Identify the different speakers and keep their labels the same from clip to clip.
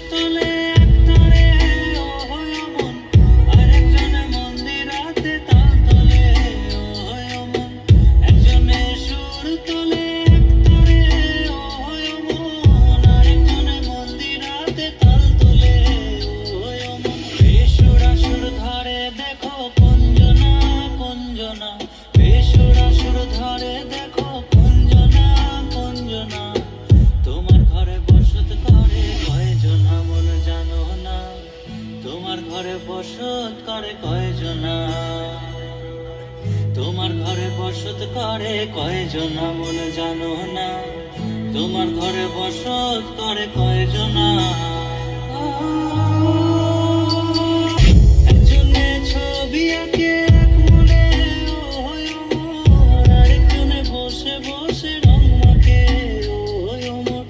Speaker 1: তোলে একতারে ওহয় মন, আরেকজনে মন্দিরাতে তাল তোলে ওহয় মন। একজনে সুর তোলে একতারে ওহয় মন, আরেকজনে মন্দিরাতে তাল তোলে ওহয় মন। বেসুরা সুর ধরে দেখো কুঞ্জনা কুঞ্জনা, বেসুরা সুর ধরে দেখো কুঞ্জনা কুঞ্জনা। তোমার ঘরে বসত করে কয়জনা মন জানো না, তোমার ঘরে বসত করে কয়জনা, তোমার ঘরে বসত করে কয়জনা মন জানো না, তোমার ঘরে বসত করে কয়জনা। একজনে ছবি আঁকে এক মনে ওহয় মন, আরেকজনে বসে বসে রং মাখে ওহয় মন।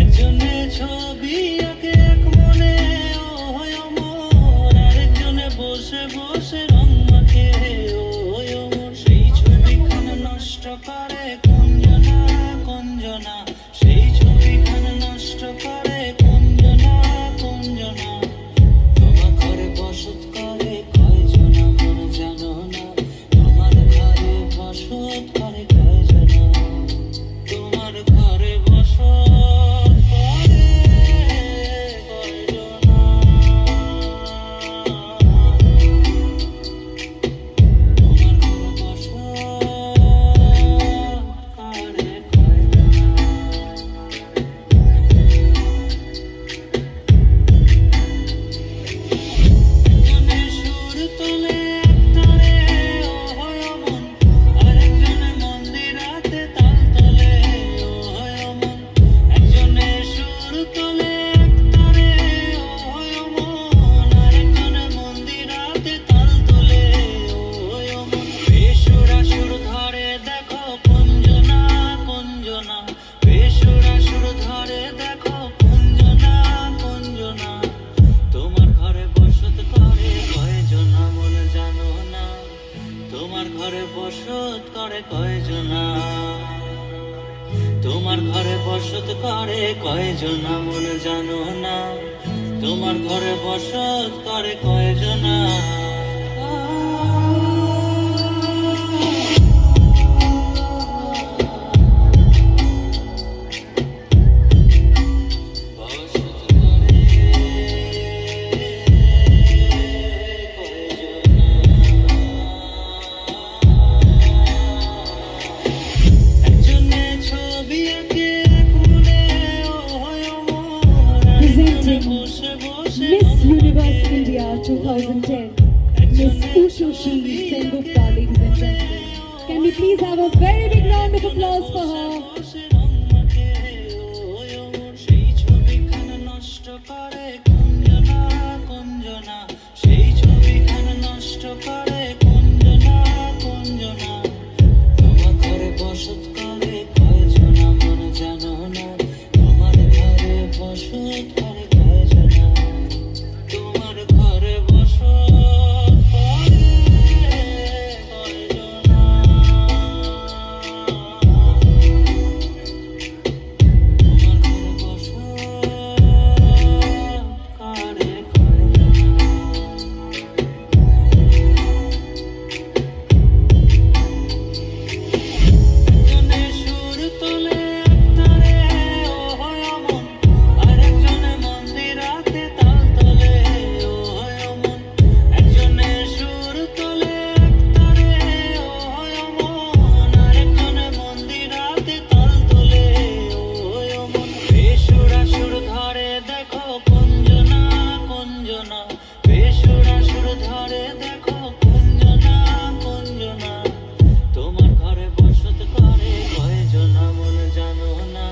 Speaker 1: একজনে ছবি আঁকে এক মনে ওহয় মন, আরেকজনে বসে বসে রং মাখে ওহয় মন। সেই ছবিখান নষ্ট করে কুঞ্জনা কুঞ্জনা, সেই ছবিখান নষ্ট করে কুঞ্জনা কুঞ্জনা। তোমার ঘরে বসত করে কয়জনা মন জানো না, তোমার ঘরে বসত করে কয়জনা, তোমার ঘরে বসত করে কয়জনা। তোমার ঘরে বসত করে একজনে সুর তোলে একতারে ওহয় মন, আরেকজনে মন্দিরাতে তাল তোলে ওহয় মন। একজনে সুর তোলে একতারে ওহয় মন, আরেকজনে মন্দিরাতে তাল তোলে ওহয় মন। বেসুরা সুর ধরে দেখো কুঞ্জনা কুঞ্জনা, বেসুরা সুর ধরে দেখো কুঞ্জনা কুঞ্জনা। তোমার ঘরে বসত করে কয়জনা মন জানো না, তোমার ঘরে বসত করে কয়জনা, তোমার ঘরে বসত করে কয়জনা মন জানো না, তোমার ঘরে বসত করে কয়জনা। বসত করে কয়জনা। একজনে ছবি আঁকে এক মনে ওহয় মন, আরেকজনে বসে বসে
Speaker 2: Miss Universe India 2010, Miss Ushu Shri Sengupta, ladies and gentlemen. Can we please have a very big round of applause for her?
Speaker 1: সেই ছবিখান নষ্ট করে কুঞ্জনা কুঞ্জনা, সেই ছবিখান নষ্ট করে কুঞ্জনা কুঞ্জনা। তোমার ঘরে বসত করে কয়জনা মন জানো না, তোমার ঘরে বসত করে কয়জনা, তোমার ঘরে বসত করে কয়জনা। তোমার ঘরে বসত করে একজনে সুর তোলে একতারে ওহয় মন, আরেকজনে মন্দিরাতে তাল তোলে ওহয় মন। একজনে সুর তোলে একতারে ওহয় মন, আরেকজনে মন্দিরাতে তাল তোলে ওহয় মন। বেসুরা সুর ধরে দেখো কুঞ্জনা কুঞ্জনা, বেসুরা সুর ধরে দেখো কুঞ্জনা কুঞ্জনা। তোমার ঘরে বসত করে কয়জনা মন জানো না,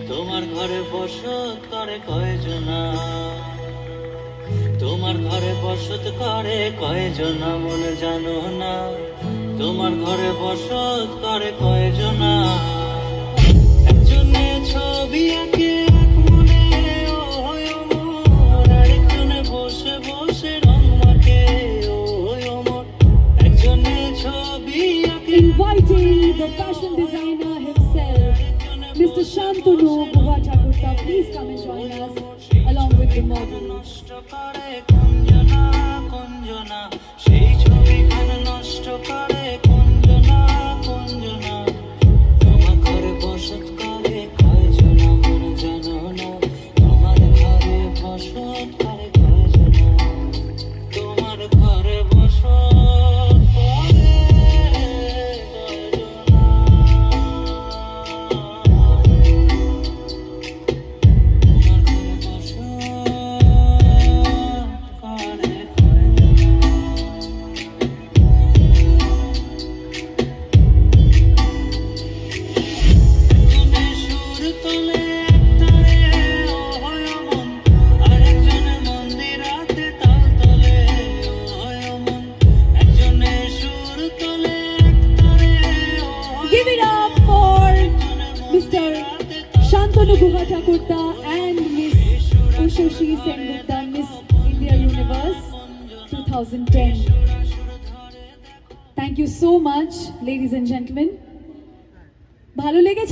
Speaker 1: তোমার ঘরে বসত করে কয়জনা, তোমার ঘরে বসত করে কয়জনা মন জানো না, তোমার ঘরে বসত করে কয়জনা। একজনে ছবি আঁকে এক মনে ওহয় মন, আরেকজনে বসে বসে রং মাখে ওহয় মন। একজনে ছবি আঁকে
Speaker 2: Inviting the fashion designer himself, Mr. Shantanu Bhuva Thakurta, please come and join us along with model.
Speaker 1: নষ্ট করে কুঞ্জনা কুঞ্জনা, সেই ছবিখান নষ্ট করে কুঞ্জনা কুঞ্জনা। তোমার ঘরে বসত করে কয়জনা মন জানো না, তোমার ঘরে বসত করে কয়জনা, তোমার ঘরে বসত করে
Speaker 2: Give it up for Mr. Shantanu Guha Thakurta and Miss Ushoshi Sengupta, Miss India Universe 2010. Thank you so much, ladies and gentlemen. ভালো লেগেছে?